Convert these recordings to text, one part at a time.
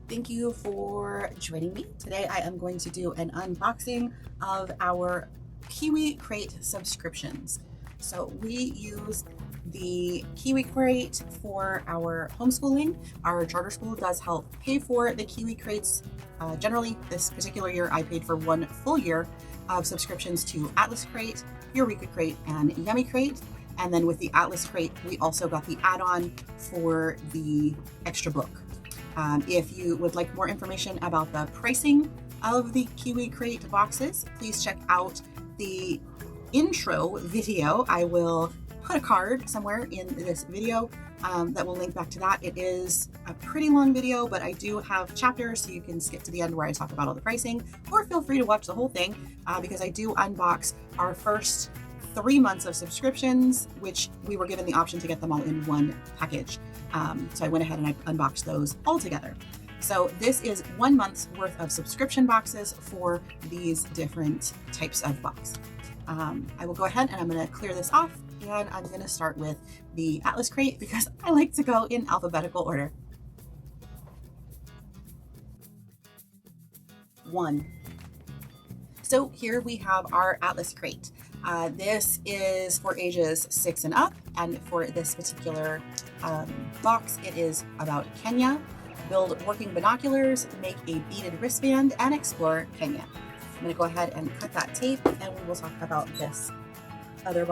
Thank you for joining me. Today I am going to do an unboxing of our KiwiCrate subscriptions. So we use the KiwiCrate for our homeschooling. Our charter school does help pay for the KiwiCrates. Generally, this particular year I paid for one full year of subscriptions to Atlas Crate, Eureka Crate, and Yummy Crate. And then with the Atlas Crate, we also got the add-on for the extra book. If you would like more information about the pricing of the KiwiCrate boxes, please check out the intro video. I will put a card somewhere in this video that will link back to that. It is a pretty long video, but I do have chapters, so you can skip to the end where I talk about all the pricing, or feel free to watch the whole thing because I do unbox our first 3 months of subscriptions, which we were given the option to get them all in one package. So I went ahead and I unboxed those all together. So this is 1 month's worth of subscription boxes for these different types of books. I will go ahead and I'm going to clear this off, and I'm going to start with the Atlas Crate because I like to go in alphabetical order. 1. So here we have our Atlas Crate. This is for ages 6 and up, and for this particular box, it is about Kenya. Build working binoculars, make a beaded wristband, and explore Kenya. I'm going to go ahead and cut that tape, and we will talk about this other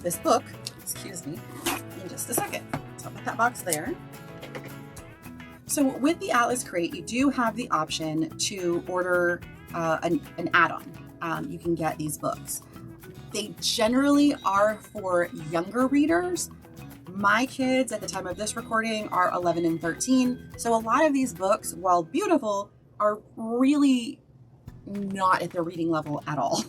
this book, excuse me, in just a second. So I'll put that box there. So with the Atlas Crate, you do have the option to order an add-on. You can get these books. They generally are for younger readers. My kids at the time of this recording are 11 and 13. So a lot of these books, while beautiful, are really not at their reading level at all.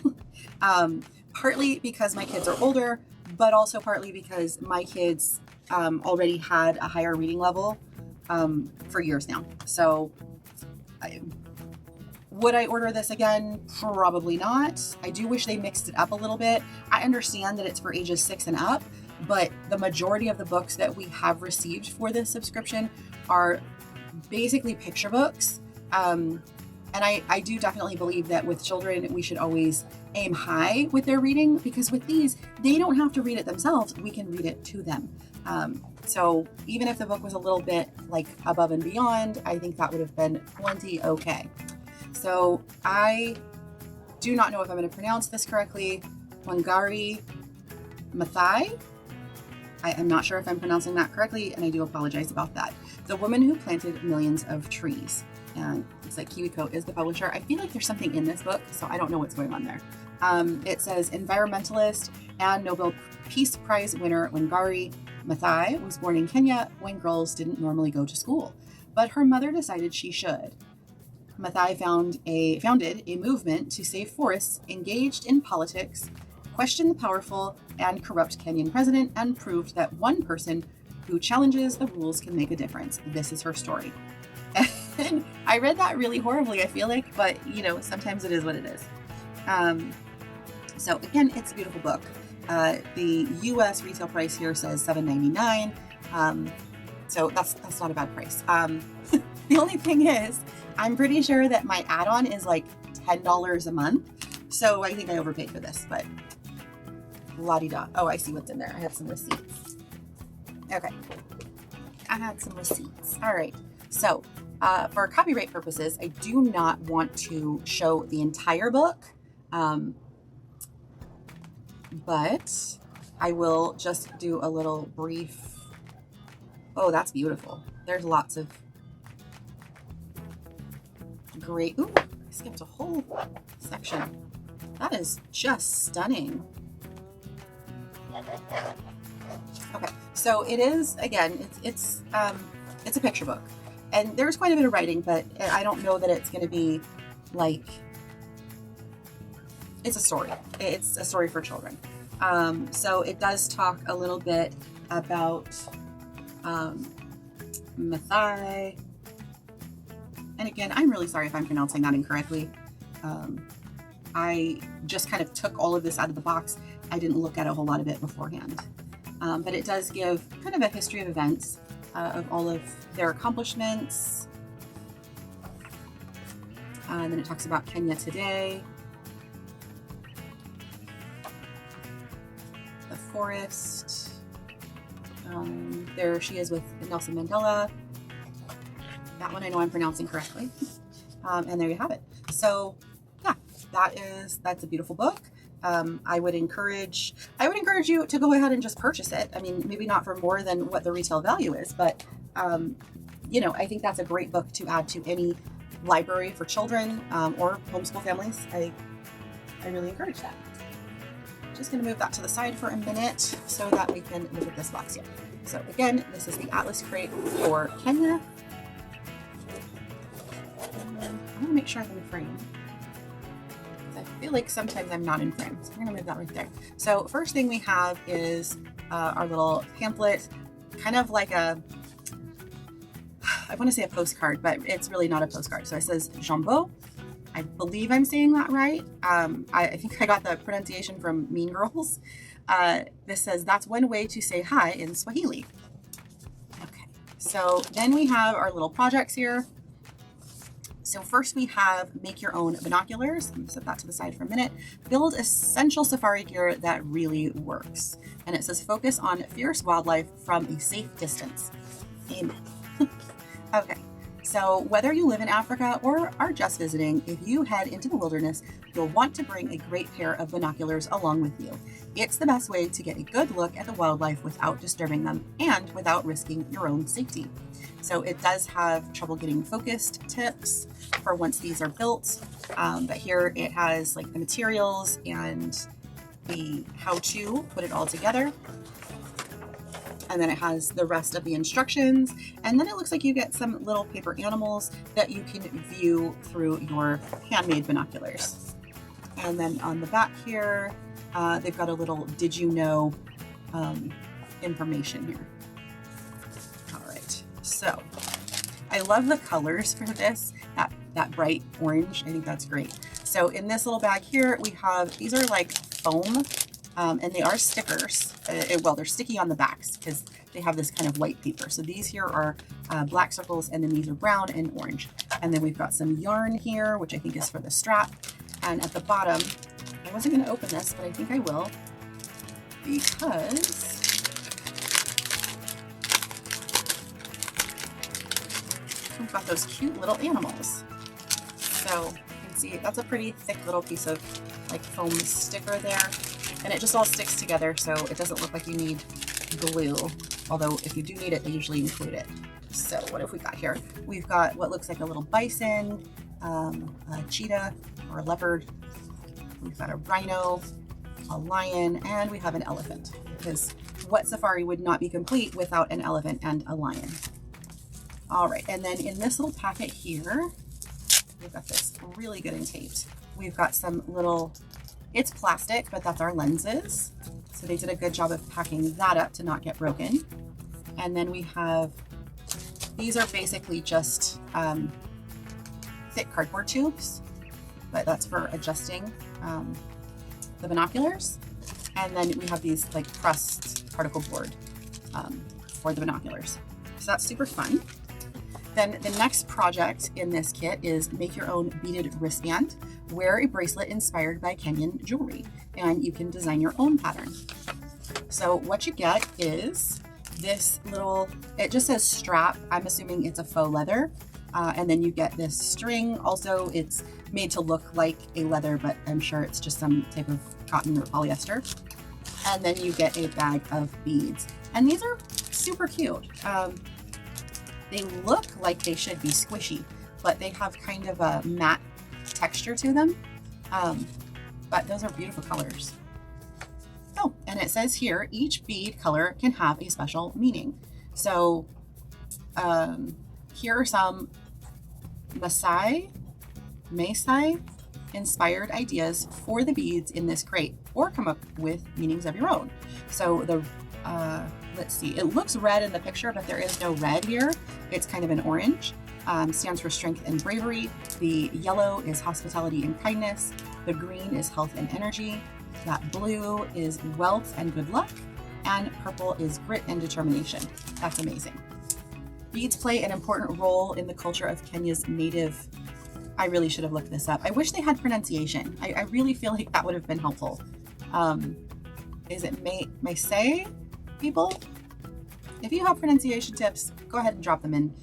Partly because my kids are older, but also partly because my kids already had a higher reading level for years now. So would I order this again? Probably not. I do wish they mixed it up a little bit. I understand that it's for ages 6 and up, but the majority of the books that we have received for this subscription are basically picture books. And I do definitely believe that with children, we should always aim high with their reading, because with these, they don't have to read it themselves. We can read it to them. So even if the book was a little bit like above and beyond, I think that would have been plenty okay. So I do not know if I'm going to pronounce this correctly. Wangari Maathai. I am not sure if I'm pronouncing that correctly, and I do apologize about that. The woman who planted millions of trees. And it's like KiwiCo is the publisher. I feel like there's something in this book, so I don't know what's going on there. It says environmentalist and Nobel Peace Prize winner Wangari Maathai was born in Kenya when girls didn't normally go to school, but her mother decided she should. Maathai founded a movement to save forests, engaged in politics, questioned the powerful and corrupt Kenyan president, and proved that one person who challenges the rules can make a difference. This is her story. And I read that really horribly, I feel like, but you know, sometimes it is what it is. So again, it's a beautiful book. The US retail price here says $7.99. So that's not a bad price. The only thing is, I'm pretty sure that my add-on is like $10 a month. So I think I overpaid for this, but la-di-da. Oh, I see what's in there. I have some receipts. Okay. I had some receipts. All right. So for copyright purposes, I do not want to show the entire book, but I will just do a little brief. Oh, that's beautiful. There's lots of great. Ooh, I skipped a whole section. That is just stunning. Okay, so it is, again, it's a picture book, and there's quite a bit of writing, but I don't know that it's going to be like, it's a story. It's a story for children. So it does talk a little bit about Maathai. And again, I'm really sorry if I'm pronouncing that incorrectly. I just kind of took all of this out of the box. I didn't look at a whole lot of it beforehand. But it does give kind of a history of events, of all of their accomplishments. And then it talks about Kenya today, the forest. There she is with Nelson Mandela. That one I know I'm pronouncing correctly. And there you have it. So yeah, that's a beautiful book. I would encourage you to go ahead and just purchase it. I mean, maybe not for more than what the retail value is, but you know, I think that's a great book to add to any library for children or homeschool families. I really encourage that. Just going to move that to the side for a minute so that we can look at this box here. So again, this is the Atlas Crate for Kenya. I'm going to make sure I'm in frame. I feel like sometimes I'm not in frame, so I'm going to move that right there. So first thing we have is our little pamphlet, kind of like I want to say a postcard, but it's really not a postcard. So it says Jumbo. I believe I'm saying that right. I think I got the pronunciation from Mean Girls. This says, that's one way to say hi in Swahili. Okay, so then we have our little projects here. So first we have make your own binoculars. I'm gonna set that to the side for a minute. Build essential safari gear that really works. And it says focus on fierce wildlife from a safe distance. Amen. Okay. So whether you live in Africa or are just visiting, if you head into the wilderness, you'll want to bring a great pair of binoculars along with you. It's the best way to get a good look at the wildlife without disturbing them and without risking your own safety. So it does have trouble getting focused tips for once these are built. But here it has like the materials and the how to put it all together. And then it has the rest of the instructions. And then it looks like you get some little paper animals that you can view through your handmade binoculars. And then on the back here, they've got a little did you know information here. All right, so I love the colors for this, that bright orange. I think that's great. So in this little bag here, we have, these are like foam. And they are stickers. Well, they're sticky on the backs because they have this kind of white paper. So these here are black circles, and then these are brown and orange. And then we've got some yarn here, which I think is for the strap. And at the bottom, I wasn't going to open this, but I think I will, because we've got those cute little animals. So you can see that's a pretty thick little piece of like foam sticker there. And it just all sticks together, so it doesn't look like you need glue. Although if you do need it, they usually include it. So what have we got here? We've got what looks like a little bison, a cheetah or a leopard. We've got a rhino, a lion, and we have an elephant. Because what safari would not be complete without an elephant and a lion? All right, and then in this little packet here, we've got this really good and taped. We've got some little, it's plastic, but that's our lenses. So they did a good job of packing that up to not get broken. And then we have, these are basically just thick cardboard tubes, but that's for adjusting the binoculars. And then we have these like pressed particle board for the binoculars. So that's super fun. Then the next project in this kit is make your own beaded wristband. Wear a bracelet inspired by Kenyan jewelry, and you can design your own pattern. So what you get is this little, it just says strap. I'm assuming it's a faux leather. And then you get this string. Also, it's made to look like a leather, but I'm sure it's just some type of cotton or polyester. And then you get a bag of beads. And these are super cute. They look like they should be squishy, but they have kind of a matte texture to them. But those are beautiful colors. Oh, and it says here, each bead color can have a special meaning. So here are some Maasai inspired ideas for the beads in this crate, or come up with meanings of your own. So the let's see, it looks red in the picture, but there is no red here. It's kind of an orange. Stands for strength and bravery. The yellow is hospitality and kindness. The green is health and energy. That blue is wealth and good luck. And purple is grit and determination. That's amazing. Beads play an important role in the culture of Kenya's native I really should have looked this up. I wish they had pronunciation. I really feel like that would have been helpful. Is it may say people? If you have pronunciation tips, go ahead and drop them in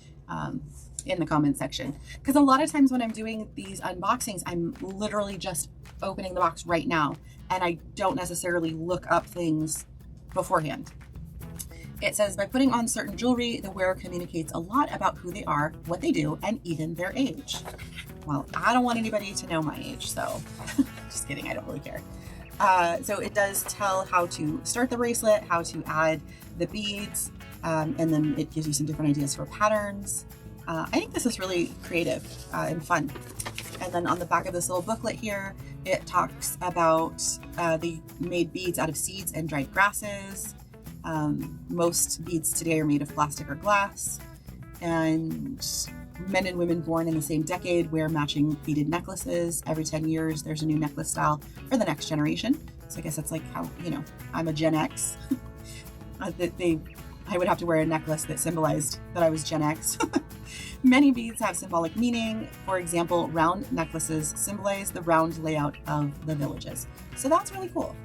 the comment section. Because a lot of times when I'm doing these unboxings, I'm literally just opening the box right now, and I don't necessarily look up things beforehand. It says, by putting on certain jewelry, the wearer communicates a lot about who they are, what they do, and even their age. Well, I don't want anybody to know my age, so just kidding, I don't really care. So it does tell how to start the bracelet, how to add the beads, and then it gives you some different ideas for patterns. I think this is really creative and fun. And then on the back of this little booklet here, it talks about they made beads out of seeds and dried grasses. Most beads today are made of plastic or glass, and men and women born in the same decade wear matching beaded necklaces. Every 10 years, there's a new necklace style for the next generation. So I guess that's like how, I'm a Gen X. I would have to wear a necklace that symbolized that I was Gen X. Many beads have symbolic meaning. For example, round necklaces symbolize the round layout of the villages. So that's really cool.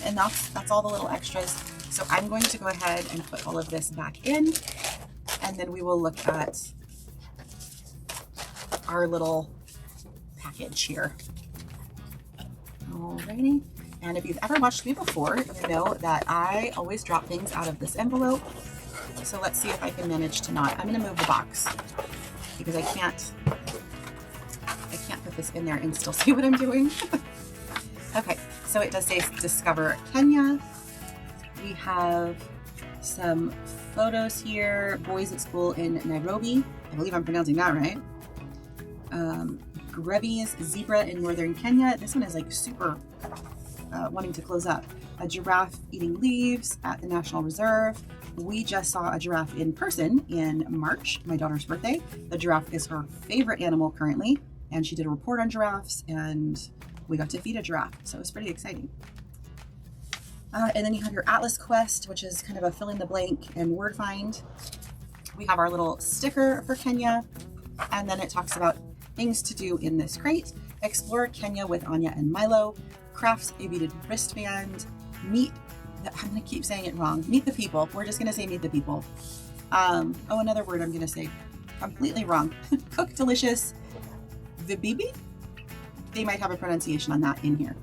And that's all the little extras. So I'm going to go ahead and put all of this back in, and then we will look at our little package here. Alrighty. And if you've ever watched me before, you know that I always drop things out of this envelope. So let's see if I can manage to not. I'm going to move the box because I can't put this in there and still see what I'm doing. Okay, so it does say Discover Kenya. We have some photos here. Boys at school in Nairobi. I believe I'm pronouncing that right. Grevy's zebra in northern Kenya. This one is like super wanting to close up. A giraffe eating leaves at the National Reserve. We just saw a giraffe in person in March, my daughter's birthday. The giraffe is her favorite animal currently, and she did a report on giraffes, and we got to feed a giraffe, so it was pretty exciting. And then you have your Atlas Quest, which is kind of a fill in the blank and word find. We have our little sticker for Kenya, and then it talks about things to do in this crate. Explore Kenya with Anya and Milo. Crafts a beaded wristband. I'm going to keep saying it wrong. Meet the people. We're just going to say meet the people. Another word I'm going to say completely wrong. Cook delicious vibibi. They might have a pronunciation on that in here.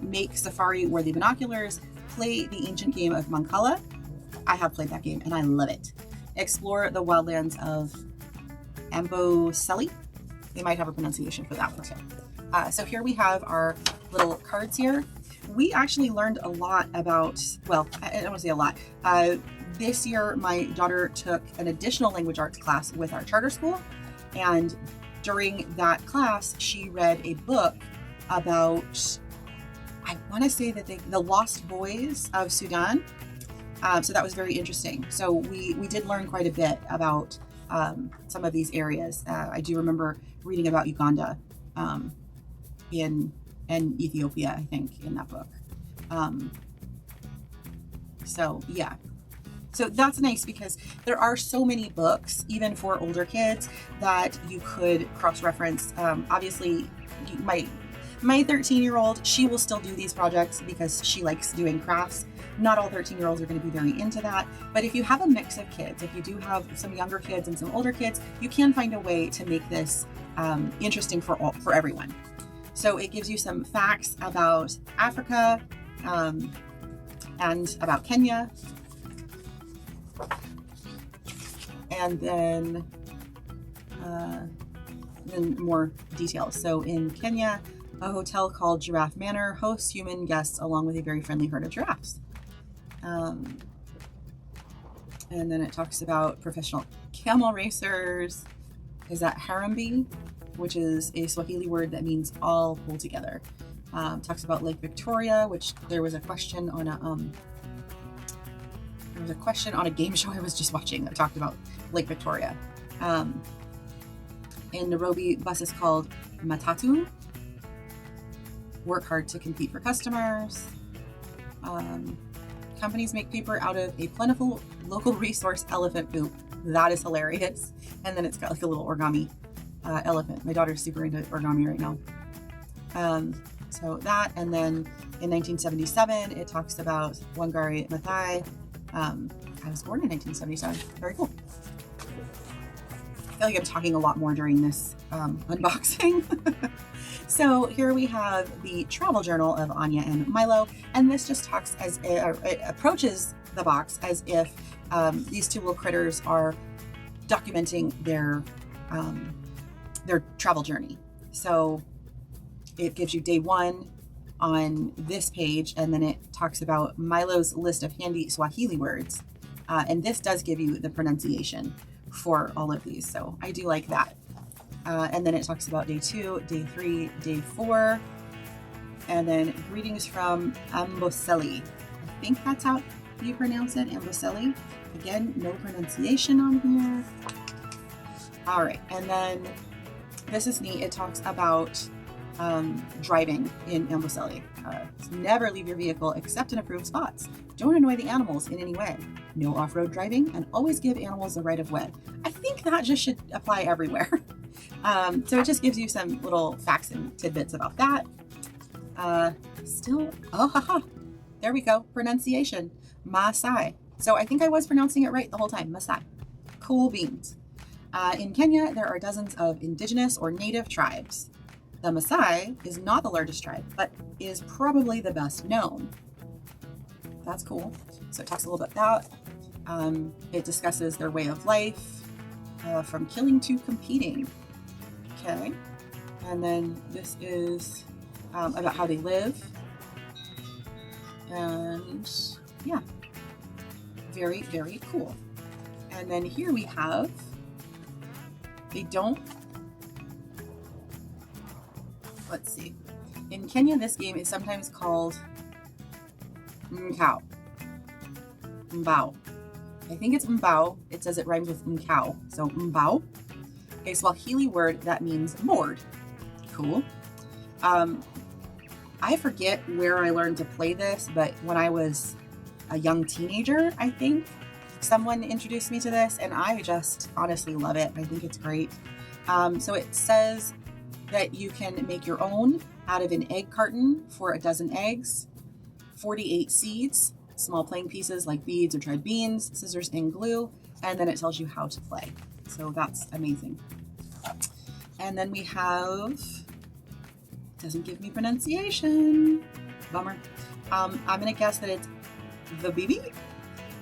Make safari-worthy binoculars. Play the ancient game of Mancala. I have played that game and I love it. Explore the wildlands of Amboseli. They might have a pronunciation for that one too. So here we have our little cards here. We actually learned a lot about, well, I don't want to say a lot. This year, my daughter took an additional language arts class with our charter school. And during that class, she read a book about, I want to say that the Lost Boys of Sudan. So that was very interesting. So we did learn quite a bit about some of these areas. I do remember reading about Uganda and Ethiopia, I think, in that book. So yeah. So that's nice because there are so many books, even for older kids, that you could cross-reference. Obviously, my 13-year-old, she will still do these projects because she likes doing crafts. Not all 13-year-olds are going to be very into that. But if you have a mix of kids, if you do have some younger kids and some older kids, you can find a way to make this interesting for everyone. So it gives you some facts about Africa and about Kenya. And then more details. So in Kenya, a hotel called Giraffe Manor hosts human guests along with a very friendly herd of giraffes. And then it talks about professional camel racers. Is that Harambee, which is a Swahili word that means all pull together. Talks about Lake Victoria, which there was a question on a game show I was just watching that talked about Lake Victoria. In Nairobi, bus is called Matatu. Work hard to compete for customers. Companies make paper out of a plentiful local resource, elephant poop. That is hilarious. And then it's got like a little origami elephant. My daughter's super into origami right now. So that, and then in 1977, it talks about Wangari Maathai. I was born in 1977. Very cool. I feel like I'm talking a lot more during this unboxing. So here we have the travel journal of Anya and Milo, and this just talks as it approaches the box as if these two little critters are documenting their travel journey. So it gives you day one on this page, and then it talks about Milo's list of handy Swahili words. And this does give you the pronunciation for all of these. So I do like that. And then it talks about day 2, day 3, day 4, and then greetings from Amboseli. I think that's how you pronounce it, Amboseli. Again, no pronunciation on here. All right, and then this is neat. It talks about driving in Amboseli. Never leave your vehicle except in approved spots. Don't annoy the animals in any way. No off-road driving, and always give animals the right of way. I think that just should apply everywhere. So it just gives you some little facts and tidbits about that. There we go. Pronunciation. Maasai. So I think I was pronouncing it right the whole time. Maasai. Cool beans. In Kenya, there are dozens of indigenous or native tribes. The Maasai is not the largest tribe, but is probably the best known. That's cool. So it talks a little bit about that. It discusses their way of life, from killing to competing. Okay. And then this is about how they live. And yeah, very, very cool. And then here we have, let's see. In Kenya, this game is sometimes called Mkao. Mbao. I think it's Mbao. It says it rhymes with Mkao. So Mbao. A Swahili word that means moored. Cool. I forget where I learned to play this, but when I was a young teenager, I think, someone introduced me to this, and I just honestly love it. I think it's great. So it says that you can make your own out of an egg carton for a dozen eggs, 48 seeds, small playing pieces like beads or dried beans, scissors and glue, and then it tells you how to play. So that's amazing. And then we have, doesn't give me pronunciation, bummer. I'm gonna guess that it's the bibi,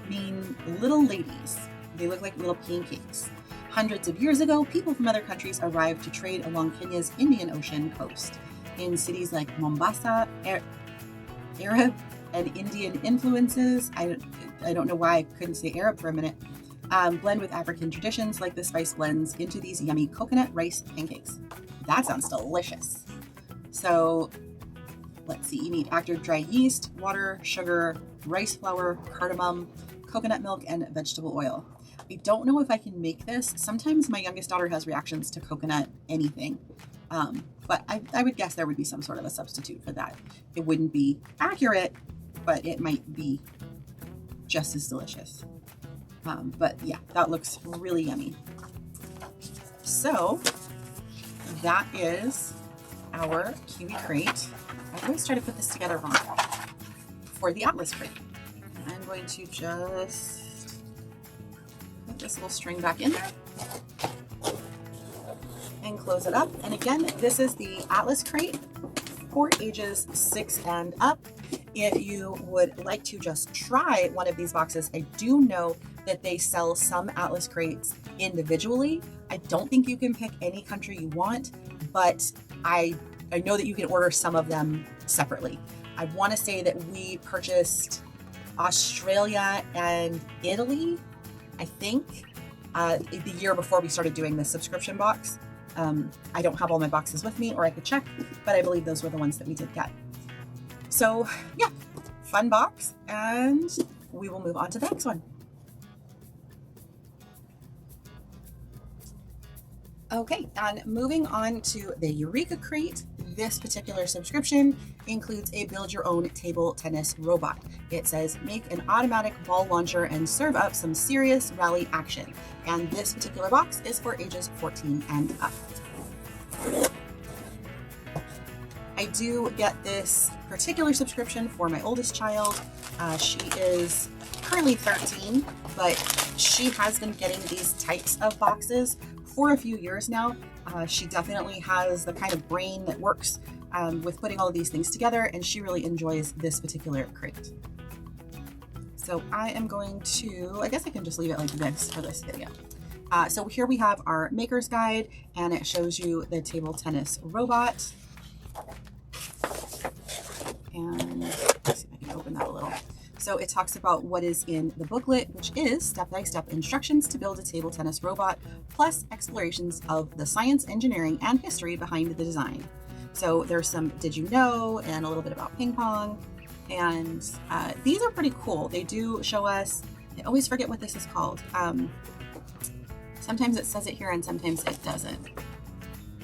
mean little ladies. They look like little pancakes. Hundreds of years ago, people from other countries arrived to trade along Kenya's Indian Ocean coast. In cities like Mombasa, Arab and Indian influences, I don't know why I couldn't say Arab for a minute, blend with African traditions like the spice blends into these yummy coconut rice pancakes. That sounds delicious. So let's see, you need active dry yeast, water, sugar, rice flour, cardamom, coconut milk, and vegetable oil. I don't know if I can make this. Sometimes my youngest daughter has reactions to coconut anything, but I would guess there would be some sort of a substitute for that. It wouldn't be accurate, but it might be just as delicious. But yeah, that looks really yummy. So that is our Kiwi Crate. I always try to put this together wrong for the Atlas Crate. I'm going to just put this little string back in there and close it up. And again, this is the Atlas Crate for ages 6 and up. If you would like to just try one of these boxes, I do know that they sell some Atlas Crates individually. I don't think you can pick any country you want, but I know that you can order some of them separately. I want to say that we purchased Australia and Italy, I think, the year before we started doing this subscription box. I don't have all my boxes with me, or I could check, but I believe those were the ones that we did get. So yeah, fun box, and we will move on to the next one. Okay, and moving on to the Eureka Crate, this particular subscription includes a build your own table tennis robot. It says make an automatic ball launcher and serve up some serious rally action. And this particular box is for ages 14 and up. I do get this particular subscription for my oldest child. She is currently 13, but she has been getting these types of boxes for a few years now. She definitely has the kind of brain that works with putting all of these things together, and she really enjoys this particular crate. So I am going to, I guess I can just leave it like this for this video. So here we have our maker's guide, and it shows you the table tennis robot. And let's see if I can open that a little. So it talks about what is in the booklet, which is step-by-step instructions to build a table tennis robot, plus explorations of the science, engineering, and history behind the design. So there's some did you know and a little bit about ping pong. And these are pretty cool. They do show us, I always forget what this is called. Sometimes it says it here and sometimes it doesn't.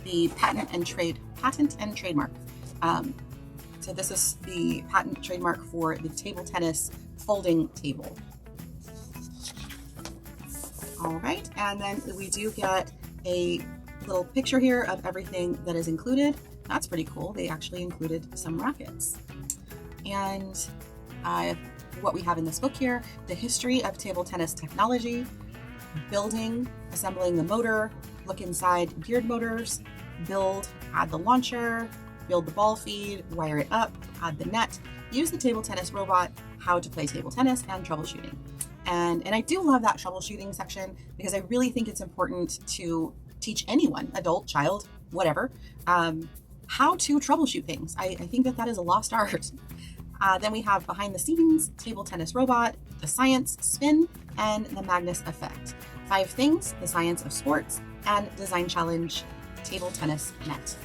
The patent and trademark. So this is the patent trademark for the table tennis folding table. All right, and then we do get a little picture here of everything that is included. That's pretty cool. They actually included some rackets. And what we have in this book here, the history of table tennis technology, building, assembling the motor, look inside geared motors, build, add the launcher, build the ball feed, wire it up, add the net, use the table tennis robot, how to play table tennis, and troubleshooting. And I do love that troubleshooting section because I really think it's important to teach anyone, adult, child, whatever, how to troubleshoot things. I think that is a lost art. Then we have behind the scenes, table tennis robot, the science, spin, and the Magnus effect. 5 things, the science of sports, and design challenge, table tennis net.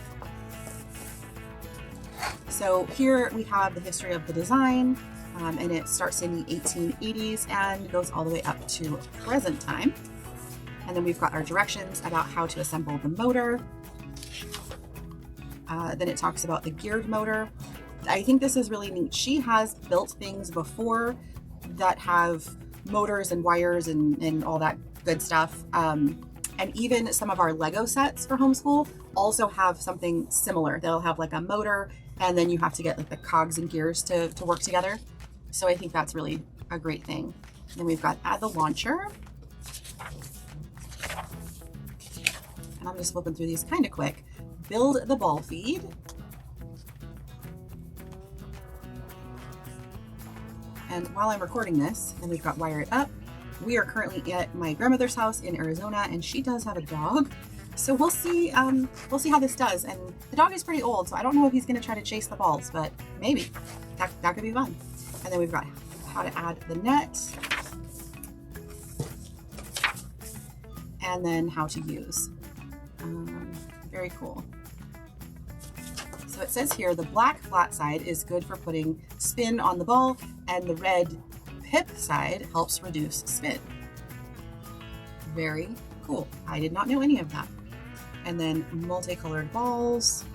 So here we have the history of the design, and it starts in the 1880s and goes all the way up to present time. And then we've got our directions about how to assemble the motor. Then it talks about the geared motor. I think this is really neat. She has built things before that have motors and wires and all that good stuff. And even some of our Lego sets for homeschool also have something similar. They'll have like a motor, and then you have to get like the cogs and gears to work together. So I think that's really a great thing. Then we've got add the launcher. And I'm just flipping through these kind of quick. Build the ball feed. And while I'm recording this, and we've got wire it up, we are currently at my grandmother's house in Arizona, and she does have a dog. So we'll see how this does. And the dog is pretty old, so I don't know if he's going to try to chase the balls, but maybe that could be fun. And then we've got how to add the net, and then how to use. Very cool. So it says here the black flat side is good for putting spin on the ball, and the red pip side helps reduce spin. Very cool. I did not know any of that. And then multicolored balls.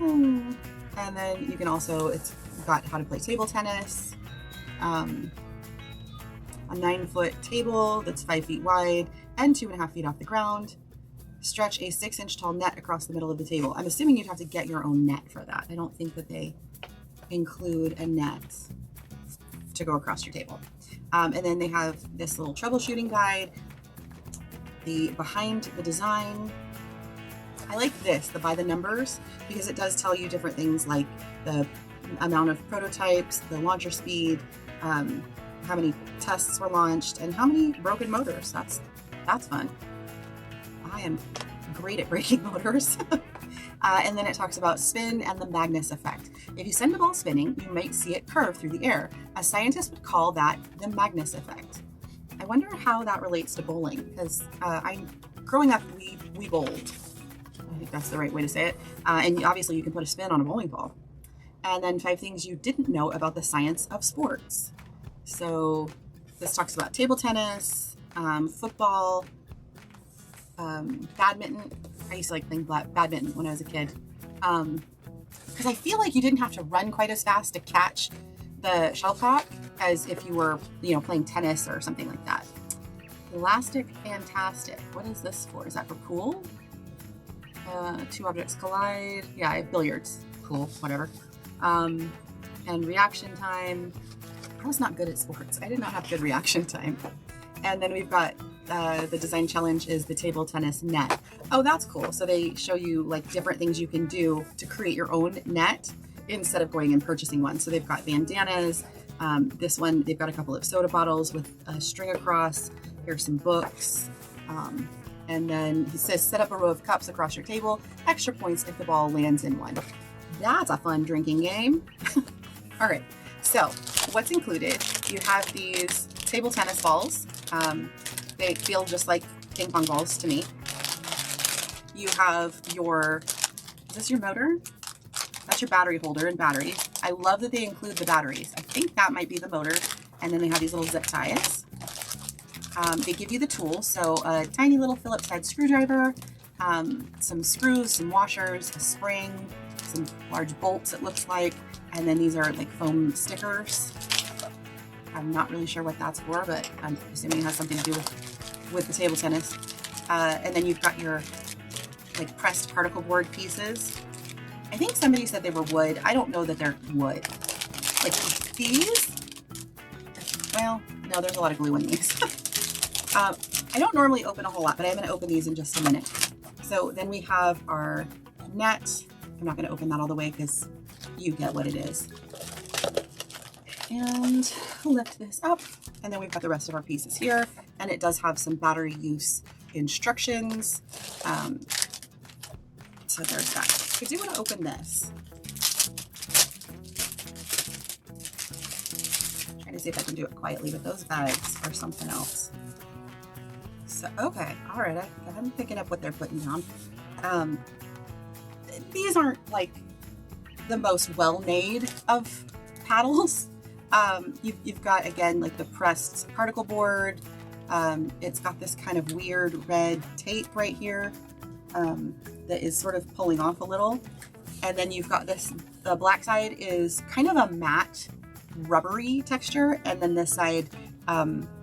And then you can also, it's got how to play table tennis, a 9-foot table that's 5 feet wide and 2.5 feet off the ground. Stretch a 6-inch tall net across the middle of the table. I'm assuming you'd have to get your own net for that. I don't think that they include a net to go across your table. And then they have this little troubleshooting guide, the behind the design. I like this, the by the numbers, because it does tell you different things like the amount of prototypes, the launcher speed, how many tests were launched, and how many broken motors. That's fun. I am great at breaking motors. And then it talks about spin and the Magnus effect. If you send a ball spinning, you might see it curve through the air. A scientist would call that the Magnus effect. I wonder how that relates to bowling, because growing up, we bowled. I think that's the right way to say it. And obviously you can put a spin on a bowling ball. And then 5 things you didn't know about the science of sports. So this talks about table tennis, football, badminton. I used to like playing badminton when I was a kid. Because I feel like you didn't have to run quite as fast to catch the shuttlecock as if you were, playing tennis or something like that. Elastic Fantastic. What is this for? Is that for pool? Two objects collide. Yeah, I have billiards. Cool, whatever. And reaction time. I was not good at sports. I did not have good reaction time. And then we've got the design challenge is the table tennis net. Oh, that's cool. So they show you like different things you can do to create your own net instead of going and purchasing one. So they've got bandanas. This one, they've got a couple of soda bottles with a string across. Here's some books. And then he says, set up a row of cups across your table. Extra points if the ball lands in one. That's a fun drinking game. All right. So what's included? You have these table tennis balls. They feel just like ping pong balls to me. You have your, is this your motor? That's your battery holder and batteries. I love that they include the batteries. I think that might be the motor. And then they have these little zip ties. They give you the tools. So a tiny little Phillips head screwdriver, some screws, some washers, a spring, some large bolts it looks like. And then these are like foam stickers. I'm not really sure what that's for, but I'm assuming it has something to do with the table tennis. And then you've got your like pressed particle board pieces. I think somebody said they were wood. I don't know that they're wood. Like these? Well, no, there's a lot of glue in these. I don't normally open a whole lot, but I'm going to open these in just a minute. So then we have our net. I'm not going to open that all the way because you get what it is. And lift this up. And then we've got the rest of our pieces here. And it does have some battery use instructions. So there's that. I do want to open this. Trying to see if I can do it quietly, but those bags are something else. So, okay. All right. I'm picking up what they're putting down. These aren't like the most well-made of paddles. You've got, again, like the pressed particle board. It's got this kind of weird red tape right here that is sort of pulling off a little. And then you've got this, the black side is kind of a matte rubbery texture. And then this side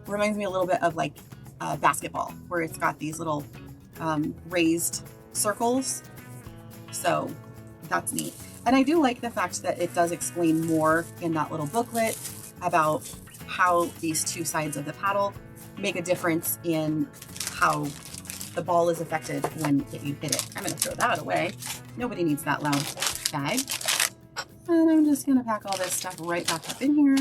reminds me a little bit of like basketball, where it's got these little raised circles. So that's neat. And I do like the fact that it does explain more in that little booklet about how these two sides of the paddle make a difference in how the ball is affected when you hit it. I'm going to throw that away. Nobody needs that loud bag. And I'm just going to pack all this stuff right back up in here.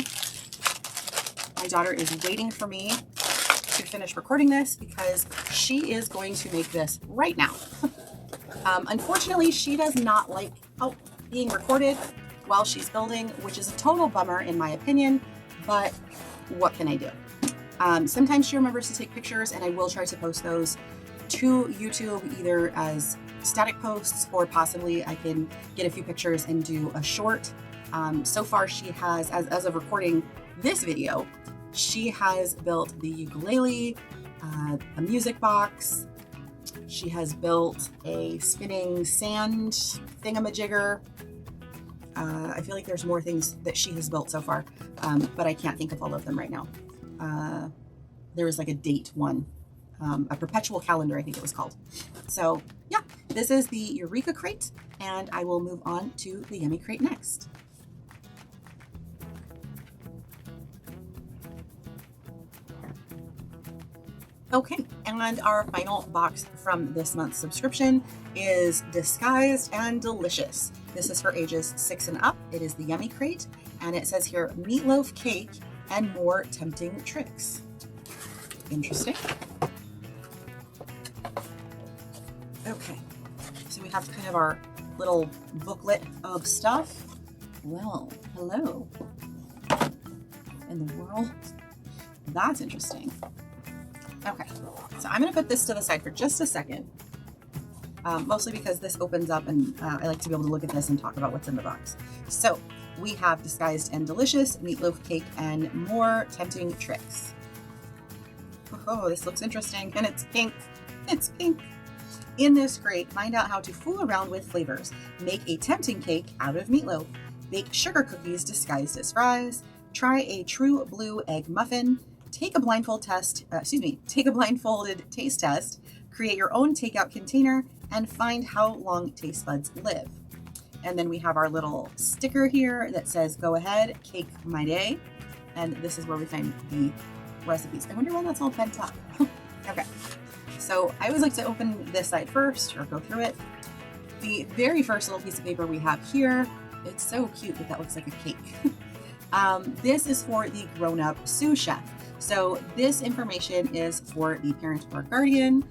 My daughter is waiting for me to finish recording this because she is going to make this right now. Unfortunately, she does not like being recorded while she's building, which is a total bummer in my opinion, but what can I do? Sometimes she remembers to take pictures, and I will try to post those to YouTube either as static posts or possibly I can get a few pictures and do a short. So far she has, as of recording this video, she has built the ukulele, a music box. She has built a spinning sand thingamajigger. I feel like there's more things that she has built so far, but I can't think of all of them right now. There was like a date one, a perpetual calendar, I think it was called. So yeah, this is the Eureka Crate, and I will move on to the Yummy Crate next. Okay, and our final box from this month's subscription is Disguised and Delicious. This is for ages 6 and up. It is the Yummy Crate, and it says here, meatloaf cake and more tempting tricks. Interesting. Okay, so we have kind of our little booklet of stuff. Well, hello. In the world? That's interesting. Okay, so I'm going to put this to the side for just a second, mostly because this opens up and I like to be able to look at this and talk about what's in the box. So we have Disguised and Delicious, meatloaf cake, and more tempting tricks. Oh, this looks interesting, and it's pink. It's pink. In this crate, find out how to fool around with flavors. Make a tempting cake out of meatloaf. Bake sugar cookies disguised as fries. Try a true blue egg muffin. Take a blindfolded taste test. Create your own takeout container and find how long taste buds live. And then we have our little sticker here that says, go ahead, cake my day. And this is where we find the recipes. I wonder why that's all bent up. Okay, so I always like to open this side first or go through it. The very first little piece of paper we have here, it's so cute that looks like a cake. This is for the grown-up sous chef. So this information is for the parent or guardian.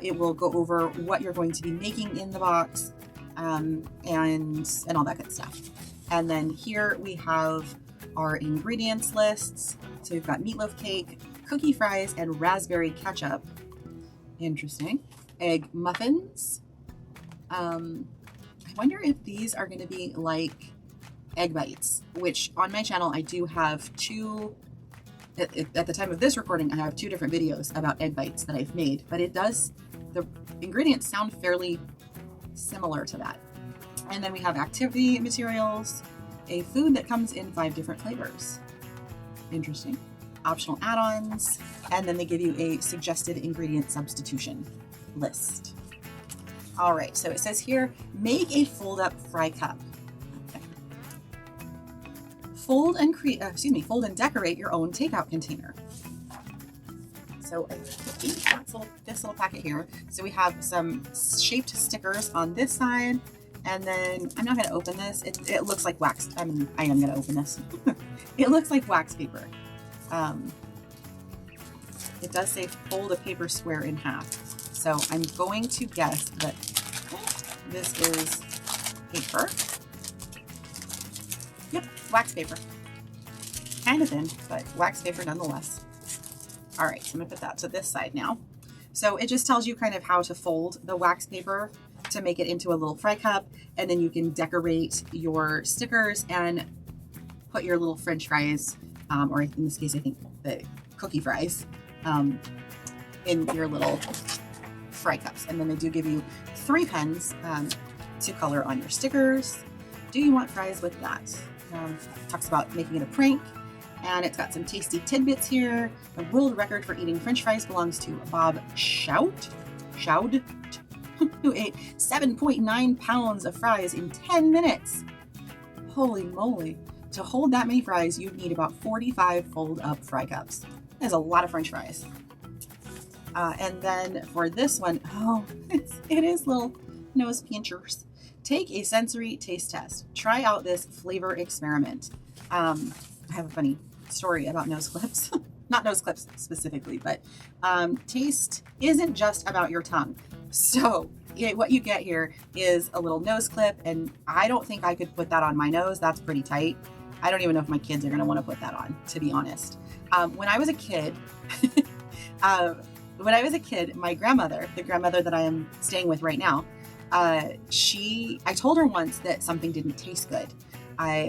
It will go over what you're going to be making in the box and all that good stuff. And then here we have our ingredients lists. So we've got meatloaf cake, cookie fries, and raspberry ketchup. Interesting. Egg muffins. I wonder if these are going to be like egg bites, which on my channel I do have two. At the time of this recording, I have two different videos about egg bites that I've made, but the ingredients sound fairly similar to that. And then we have activity materials, a food that comes in 5 different flavors. Interesting. Optional add-ons, and then they give you a suggested ingredient substitution list. All right, so it says here, make a fold-up fry cup. Okay. Fold and decorate your own takeout container. So this little packet here. So we have some shaped stickers on this side, and then I'm not going to open this. It looks like wax. I am going to open this. It looks like wax paper. It does say fold a paper square in half. So I'm going to guess that this is paper. Yep, wax paper. Kind of thin, but wax paper nonetheless. All right, so I'm gonna put that to this side now. So it just tells you kind of how to fold the wax paper to make it into a little fry cup, and then you can decorate your stickers and put your little French fries, or in this case, I think the cookie fries, in your little fry cups. And then they do give you 3 pens to color on your stickers. Do you want fries with that? Talks about making it a prank. And it's got some tasty tidbits here. The world record for eating French fries belongs to Bob Shout, who ate 7.9 pounds of fries in 10 minutes. Holy moly. To hold that many fries, you'd need about 45 fold-up fry cups. That's a lot of French fries. And then for this one, it is little nose pinchers. Take a sensory taste test. Try out this flavor experiment. I have a funny story about nose clips. Not nose clips specifically, but taste isn't just about your tongue. So what you get here is a little nose clip, and I don't think I could put that on my nose. That's pretty tight. I don't even know if my kids are going to want to put that on, to be honest. When I was a kid, my grandmother, the grandmother that I am staying with right now, I told her once that something didn't taste good.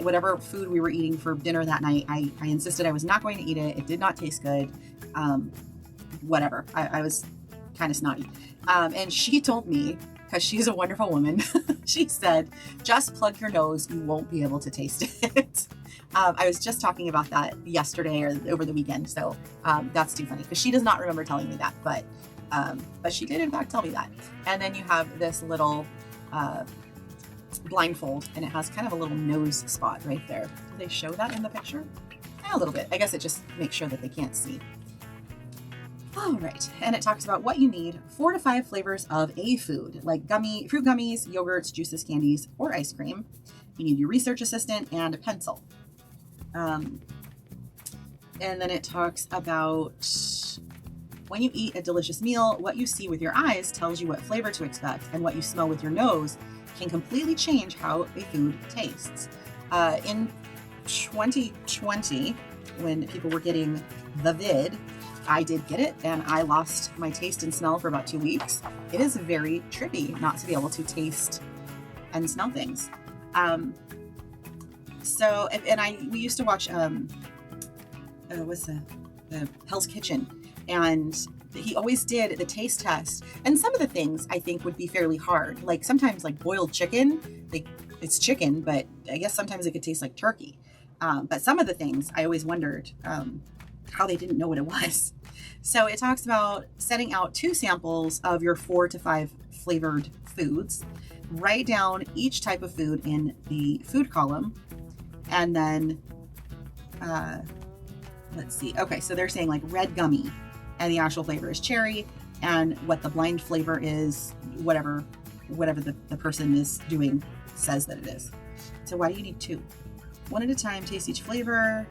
Whatever food we were eating for dinner that night, I insisted I was not going to eat it. It did not taste good. Whatever. I was kind of snotty. And she told me, because she's a wonderful woman, she said, just plug your nose. You won't be able to taste it. I was just talking about that yesterday or over the weekend. So that's too funny because she does not remember telling me that, but she did in fact tell me that. And then you have this little blindfold, and it has kind of a little nose spot right there. Do they show that in the picture? A little bit. I guess it just makes sure that they can't see. All right, and it talks about what you need: 4 to 5 flavors of a food, like fruit gummies, yogurts, juices, candies, or ice cream. You need your research assistant and a pencil. And then it talks about when you eat a delicious meal, what you see with your eyes tells you what flavor to expect, and what you smell with your nose can completely change how a food tastes. In 2020, when people were getting the vid, I did get it, and I lost my taste and smell for about 2 weeks. It is very trippy not to be able to taste and smell things. We used to watch the Hell's Kitchen, and he always did the taste test. And some of the things I think would be fairly hard. Like sometimes like boiled chicken, it's chicken, but I guess sometimes it could taste like turkey. But some of the things I always wondered how they didn't know what it was. So it talks about setting out 2 samples of your 4 to 5 flavored foods. Write down each type of food in the food column, and then let's see. Okay, so they're saying like red gummy, and the actual flavor is cherry, and what the blind flavor is, whatever the person is doing says that it is. So why do you need 2? 1 at a time, taste each flavor.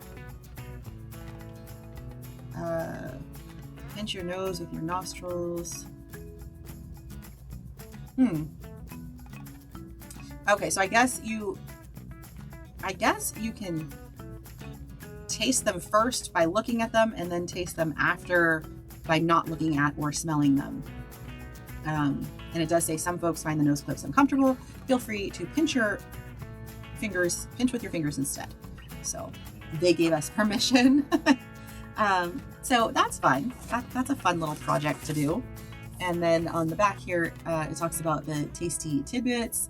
Pinch your nose with your nostrils. Okay, so I guess you can taste them first by looking at them, and then taste them after by not looking at or smelling them. And it does say some folks find the nose clips uncomfortable. Feel free to pinch with your fingers instead. So they gave us permission. So that's fun. That's a fun little project to do. And then on the back here, it talks about the tasty tidbits,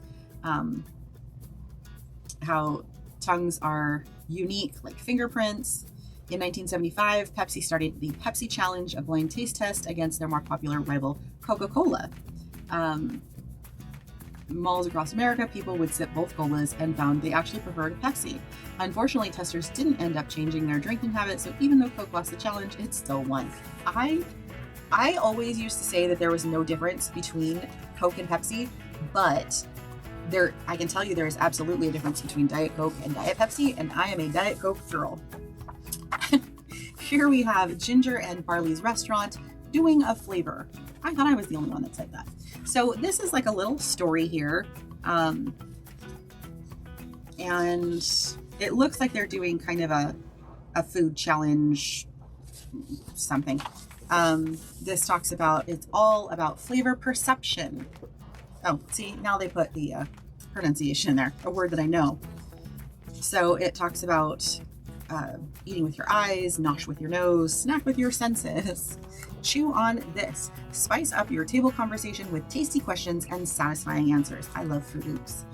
how tongues are unique like fingerprints. In 1975, Pepsi started the Pepsi Challenge, a blind taste test against their more popular rival Coca-Cola. Malls across America, people would sip both colas and found they actually preferred Pepsi. Unfortunately, testers didn't end up changing their drinking habits, so even though Coke lost the challenge, it still won. I always used to say that there was no difference between Coke and Pepsi, but I can tell you there is absolutely a difference between Diet Coke and Diet Pepsi, and I am a Diet Coke girl. Here we have Ginger and Barley's Restaurant doing a flavor. I thought I was the only one that said that. So this is like a little story here. And it looks like they're doing kind of a food challenge something. This talks about, it's all about flavor perception. Oh, see, now they put the pronunciation in there, a word that I know. So it talks about eating with your eyes, nosh with your nose, snack with your senses. Chew on this. Spice up your table conversation with tasty questions and satisfying answers. I love food loops.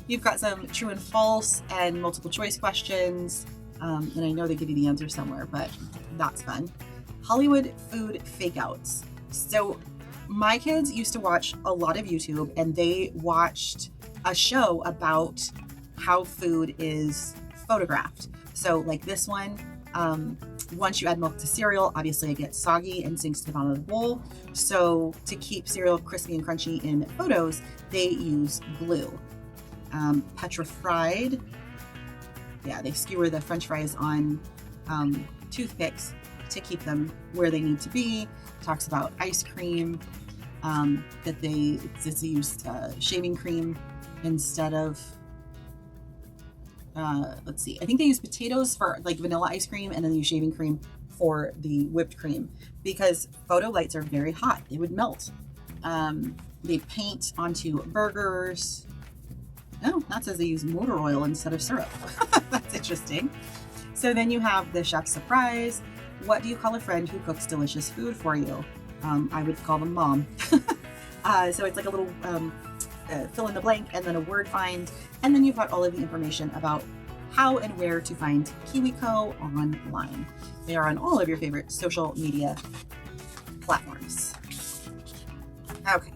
You've got some true and false and multiple choice questions. And I know they give you the answer somewhere, but that's fun. Hollywood food fakeouts. So my kids used to watch a lot of YouTube, and they watched a show about how food is photographed. So like this one, once you add milk to cereal, obviously it gets soggy and sinks to the bottom of the bowl. So to keep cereal crispy and crunchy in photos, they use glue. Petrified, yeah, they skewer the French fries on toothpicks to keep them where they need to be. Talks about ice cream, that they used shaving cream instead of, let's see, I think they use potatoes for like vanilla ice cream, and then they use shaving cream for the whipped cream because photo lights are very hot. They would melt. They paint onto burgers. Oh, that says they use motor oil instead of syrup. That's interesting. So then you have the chef's surprise. What do you call a friend who cooks delicious food for you? I would call them mom. So it's like a little fill in the blank and then a word find. And then you've got all of the information about how and where to find KiwiCo online. They are on all of your favorite social media platforms. Okay.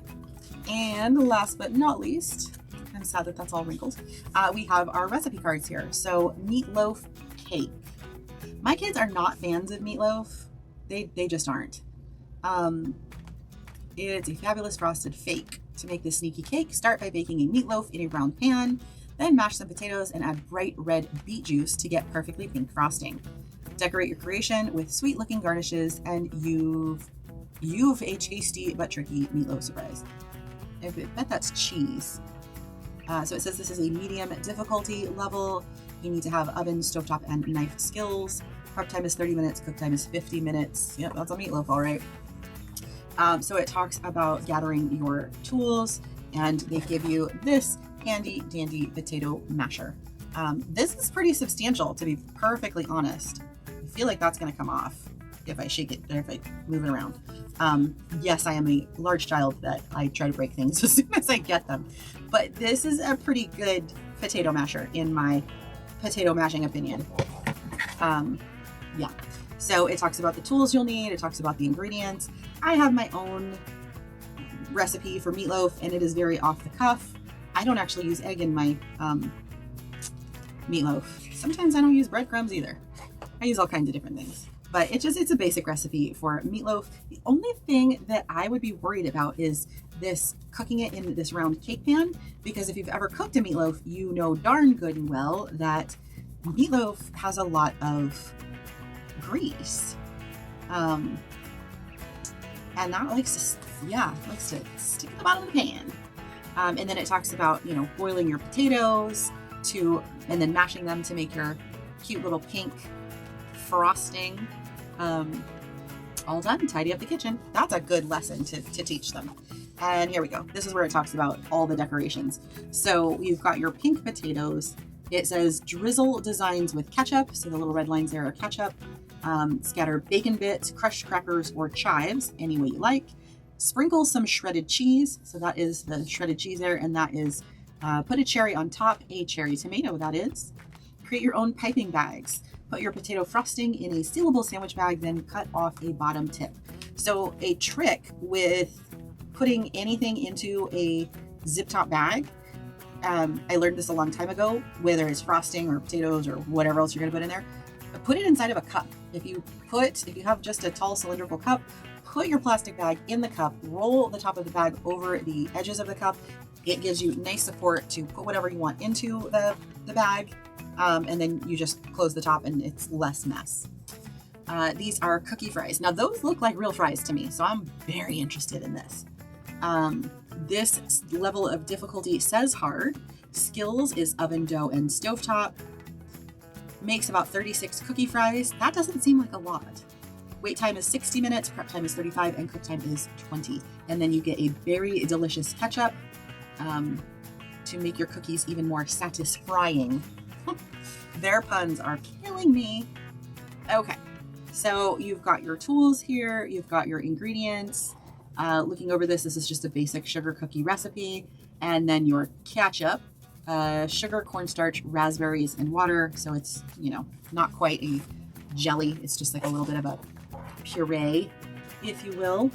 And last but not least, I'm sad that that's all wrinkled. We have our recipe cards here. So meatloaf cake. My kids are not fans of meatloaf. They just aren't. It's a fabulous frosted fake. To make this sneaky cake, start by baking a meatloaf in a round pan, then mash some potatoes and add bright red beet juice to get perfectly pink frosting. Decorate your creation with sweet looking garnishes, and you've a tasty but tricky meatloaf surprise. I bet that's cheese. So it says this is a medium difficulty level. You need to have oven, stovetop, and knife skills. Prep time is 30 minutes, cook time is 50 minutes. Yep, that's a meatloaf, all right. So it talks about gathering your tools, and they give you this handy dandy potato masher. This is pretty substantial, to be perfectly honest. I feel like that's going to come off if I shake it, or if I move it around. Yes, I am a large child that I try to break things as soon as I get them, but this is a pretty good potato masher in my potato mashing opinion. Yeah. So it talks about the tools you'll need. It talks about the ingredients. I have my own recipe for meatloaf, and it is very off the cuff. I don't actually use egg in my meatloaf. Sometimes I don't use breadcrumbs either. I use all kinds of different things, but it's a basic recipe for meatloaf. The only thing that I would be worried about is this cooking it in this round cake pan, because if you've ever cooked a meatloaf, you know darn good and well that meatloaf has a lot of grease. And that likes to stick at the bottom of the pan. And then it talks about, boiling your potatoes and then mashing them to make your cute little pink frosting. All done. Tidy up the kitchen. That's a good lesson to teach them. And here we go. This is where it talks about all the decorations. So you've got your pink potatoes. It says drizzle designs with ketchup. So the little red lines there are ketchup. Scatter bacon bits, crushed crackers, or chives, any way you like. Sprinkle some shredded cheese. So that is the shredded cheese there. And that is put a cherry on top, a cherry tomato, that is. Create your own piping bags. Put your potato frosting in a sealable sandwich bag, then cut off a bottom tip. So a trick with putting anything into a zip top bag, I learned this a long time ago, whether it's frosting or potatoes or whatever else you're gonna put in there, put it inside of a cup. If you have just a tall cylindrical cup, put your plastic bag in the cup, roll the top of the bag over the edges of the cup. It gives you nice support to put whatever you want into the bag. And then you just close the top and it's less mess. These are cookie fries. Now those look like real fries to me, so I'm very interested in this. This level of difficulty says hard. Skills is oven, dough, and stovetop. Makes about 36 cookie fries. That doesn't seem like a lot. Wait time is 60 minutes, prep time is 35, and cook time is 20. And then you get a very delicious ketchup to make your cookies even more satisfying. Their puns are killing me. Okay, so you've got your tools here. You've got your ingredients. Looking over this is just a basic sugar cookie recipe. And then your ketchup, sugar, cornstarch, raspberries, and water. So it's, not quite a jelly. It's just like a little bit of a puree, if you will.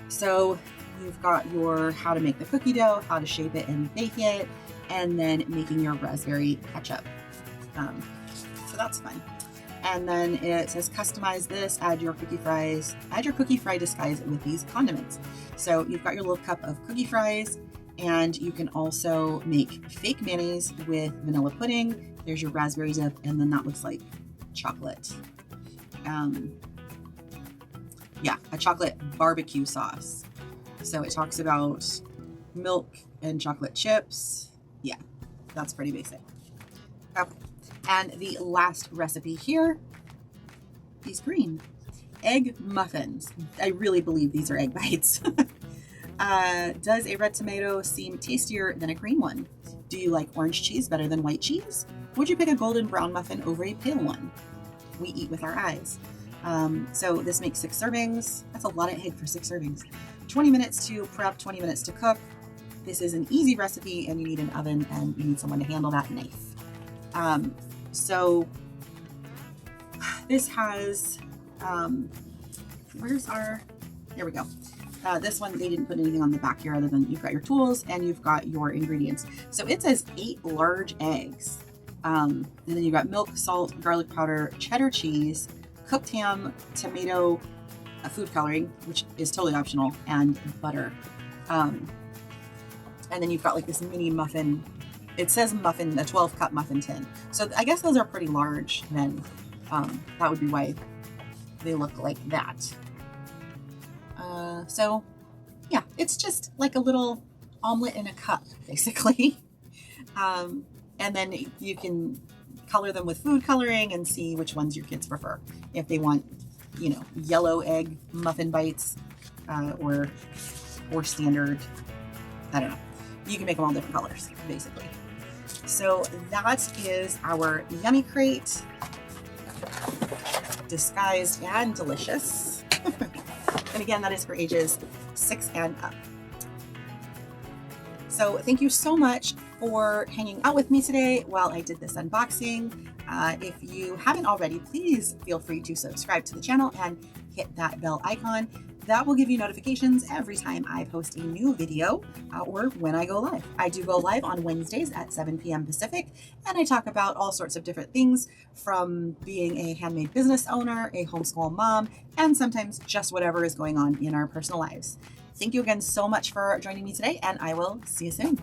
So you've got your how to make the cookie dough, how to shape it and bake it, and then making your raspberry ketchup. So that's fun. And then it says customize this, add your cookie fry disguise with these condiments. So you've got your little cup of cookie fries, and you can also make fake mayonnaise with vanilla pudding. There's your raspberry dip, and then that looks like chocolate. A chocolate barbecue sauce. So it talks about milk and chocolate chips. Yeah, that's pretty basic. Okay. And the last recipe here is green. Egg muffins. I really believe these are egg bites. Does a red tomato seem tastier than a green one? Do you like orange cheese better than white cheese? Would you pick a golden brown muffin over a pale one? We eat with our eyes. So this makes 6 servings. That's a lot of egg for 6 servings. 20 minutes to prep, 20 minutes to cook. This is an easy recipe, and you need an oven and you need someone to handle that knife. So this has, here we go. This one, they didn't put anything on the back here other than you've got your tools and you've got your ingredients. So it says 8 large eggs. And then you've got milk, salt, garlic powder, cheddar cheese, cooked ham, tomato, food coloring, which is totally optional, and butter. And then you've got like this mini muffin. It says muffin, a 12-cup muffin tin. So I guess those are pretty large then. That would be why they look like that. So yeah, it's just like a little omelet in a cup, basically. And then you can color them with food coloring and see which ones your kids prefer. If they want, yellow egg muffin bites, or standard, I don't know. You can make them all different colors, basically. So that is our Yummy Crate, disguised and delicious. And again, that is for ages 6 and up. So thank you so much for hanging out with me today while I did this unboxing. If you haven't already, please feel free to subscribe to the channel and hit that bell icon. That will give you notifications every time I post a new video or when I go live. I do go live on Wednesdays at 7 p.m. Pacific, and I talk about all sorts of different things, from being a handmade business owner, a homeschool mom, and sometimes just whatever is going on in our personal lives. Thank you again so much for joining me today, and I will see you soon.